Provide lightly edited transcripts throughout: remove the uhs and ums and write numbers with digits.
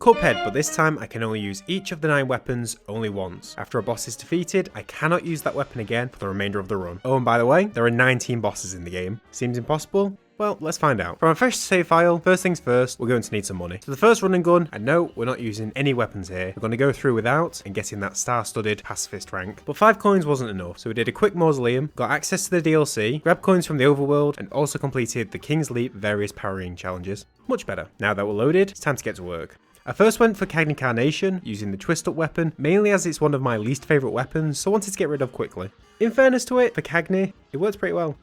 Cuphead, but this time I can only use each of the 9 weapons only once. After a boss is defeated, I cannot use that weapon again for the remainder of the run. Oh, and by the way, there are 19 bosses in the game. Seems impossible? Well, let's find out. From a fresh save file, first things first, we're going to need some money. So the first run and gun, and no, we're not using any weapons here. We're going to go through without and getting that star-studded pacifist rank. But 5 coins wasn't enough, so we did a quick mausoleum, got access to the DLC, grabbed coins from the overworld, and also completed the King's Leap various powering challenges. Much better. Now that we're loaded, it's time to get to work. I first went for Cagney Carnation, using the twist up weapon, mainly as it's one of my least favourite weapons, so I wanted to get rid of quickly. In fairness to it, for Cagney, it works pretty well.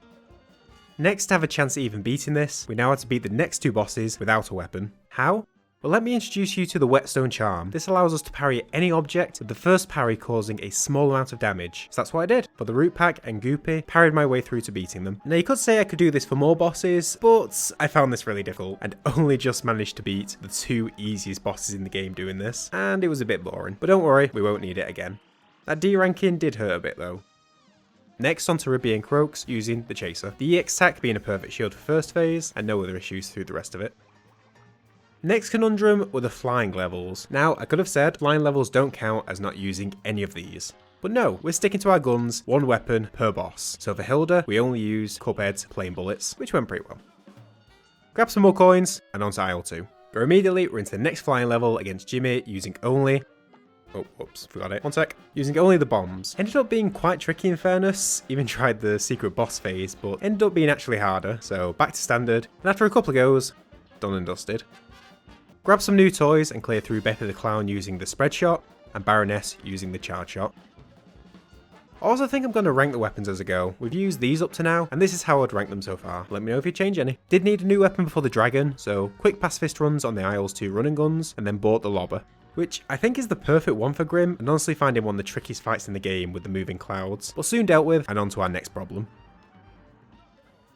Next, to have a chance at even beating this, we now had to beat the next 2 bosses without a weapon. How? Well, let me introduce you to the Whetstone Charm. This allows us to parry any object, with the first parry causing a small amount of damage. So that's what I did. For the Root Pack and Goopy, parried my way through to beating them. Now you could say I could do this for more bosses, but I found this really difficult, and only just managed to beat the 2 easiest bosses in the game doing this, and it was a bit boring. But don't worry, we won't need it again. That D ranking did hurt a bit though. Next on to Ruby and Croaks, using the Chaser. The EX attack being a perfect shield for first phase, and no other issues through the rest of it. Next conundrum were the flying levels. Now, I could have said flying levels don't count as not using any of these. But no, we're sticking to our guns, 1 weapon per boss. So for Hilda, we only used Cuphead's plain bullets, which went pretty well. Grab some more coins, and on to aisle 2. Go immediately, we're into the next flying level against Jimmy, using only... Oh, whoops, forgot it. One sec. Using only the bombs. Ended up being quite tricky in fairness, even tried the secret boss phase, but ended up being actually harder, so back to standard, and after a couple of goes, done and dusted. Grab some new toys and clear through Beppy the Clown using the spread shot, and Baroness using the charge shot. I also think I'm going to rank the weapons as I go. We've used these up to now, and this is how I'd rank them so far. Let me know if you change any. Did need a new weapon before the dragon, so quick pacifist runs on the aisles 2 running guns, and then bought the lobber, which I think is the perfect one for Grim, and honestly find him one of the trickiest fights in the game with the moving clouds, but soon dealt with, and on to our next problem.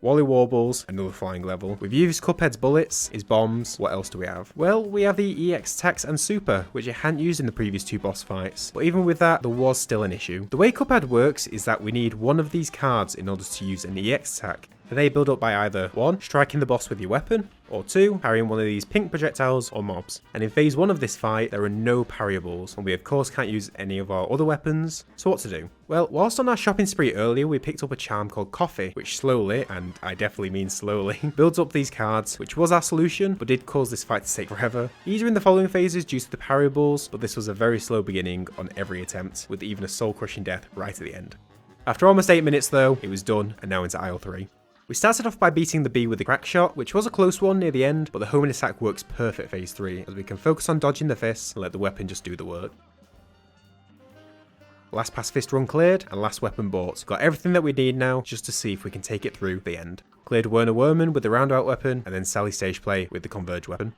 Wally Warbles, another flying level. We've used Cuphead's bullets, his bombs, what else do we have? Well, we have the EX attacks and super, which I hadn't used in the previous 2 boss fights, but even with that, there was still an issue. The way Cuphead works is that we need one of these cards in order to use an EX attack. They build up by either 1, striking the boss with your weapon, or 2, parrying one of these pink projectiles or mobs. And in phase 1 of this fight, there are no parryables, and we of course can't use any of our other weapons. So what to do? Well, whilst on our shopping spree earlier, we picked up a charm called Coffee, which slowly, and I definitely mean slowly, builds up these cards, which was our solution, but did cause this fight to take forever. Easier in the following phases due to the parryables, but this was a very slow beginning on every attempt, with even a soul-crushing death right at the end. After almost 8 minutes though, it was done, and now into aisle 3. We started off by beating the bee with the crack shot, which was a close one near the end, but the homing attack works perfect phase 3, as we can focus on dodging the fists and let the weapon just do the work. Last pacifist run cleared, and last weapon bought. Got everything that we need now, just to see if we can take it through the end. Cleared Werner Werman with the roundabout weapon, and then Sally Stage Play with the Converge weapon.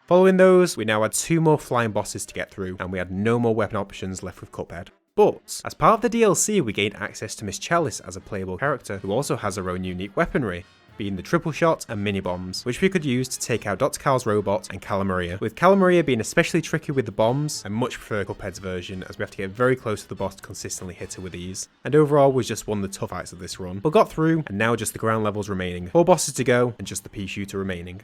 Following those, we now had 2 more flying bosses to get through, and we had no more weapon options left with Cuphead. But, as part of the DLC, we gained access to Miss Chalice as a playable character, who also has her own unique weaponry, being the triple shot and mini bombs, which we could use to take out Dr. Carl's robot and Calamaria, with Calamaria being especially tricky with the bombs. I much prefer Cuphead's version, as we have to get very close to the boss to consistently hit her with these, and overall was just one of the tough fights of this run, but got through, and now just the ground levels remaining, 4 bosses to go, and just the pea shooter remaining.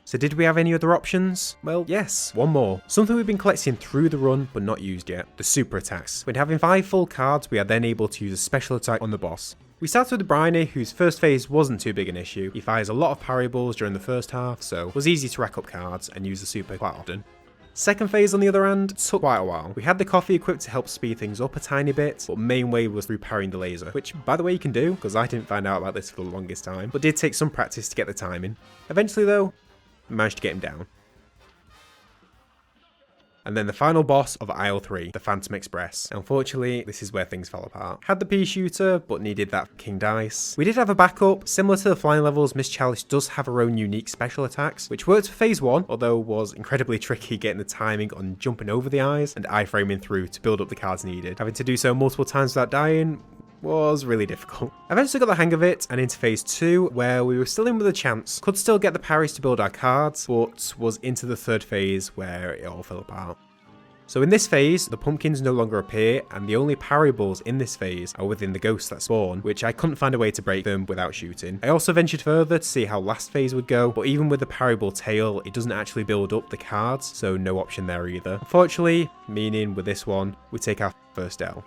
So did we have any other options? Well, yes, one more. Something we've been collecting through the run, but not used yet. The super attacks. When having 5 full cards, we are then able to use a special attack on the boss. We started with Bryony, whose first phase wasn't too big an issue. He fires a lot of parryables during the first half, so it was easy to rack up cards and use the super quite often. Second phase on the other hand, took quite a while. We had the coffee equipped to help speed things up a tiny bit, but main way was through parrying the laser, which by the way you can do, because I didn't find out about this for the longest time, but did take some practice to get the timing. Eventually though, managed to get him down. And then the final boss of aisle 3, the Phantom Express. Unfortunately, this is where things fell apart. Had the pea shooter, but needed that king dice. We did have a backup. Similar to the flying levels, Miss Chalice does have her own unique special attacks, which worked for phase 1, although was incredibly tricky getting the timing on jumping over the eyes and iframing through to build up the cards needed. Having to do so multiple times without dying was really difficult. Eventually got the hang of it and into phase 2, where we were still in with a chance. Could still get the parries to build our cards, but was into the 3rd phase where it all fell apart. So in this phase, the pumpkins no longer appear, and the only parry balls in this phase are within the ghosts that spawn, which I couldn't find a way to break them without shooting. I also ventured further to see how last phase would go, but even with the parry ball tail, it doesn't actually build up the cards, so no option there either. Unfortunately, meaning with this one, we take our first L.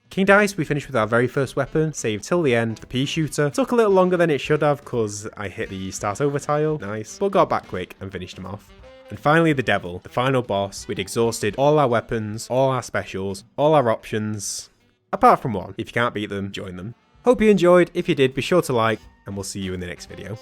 King Dice, we finished with our very first weapon, saved till the end, the pea shooter. Took a little longer than it should have because I hit the start over tile, nice, but got back quick and finished him off. And finally the devil, the final boss. We'd exhausted all our weapons, all our specials, all our options, apart from one. If you can't beat them, join them. Hope you enjoyed. If you did, be sure to like, and we'll see you in the next video.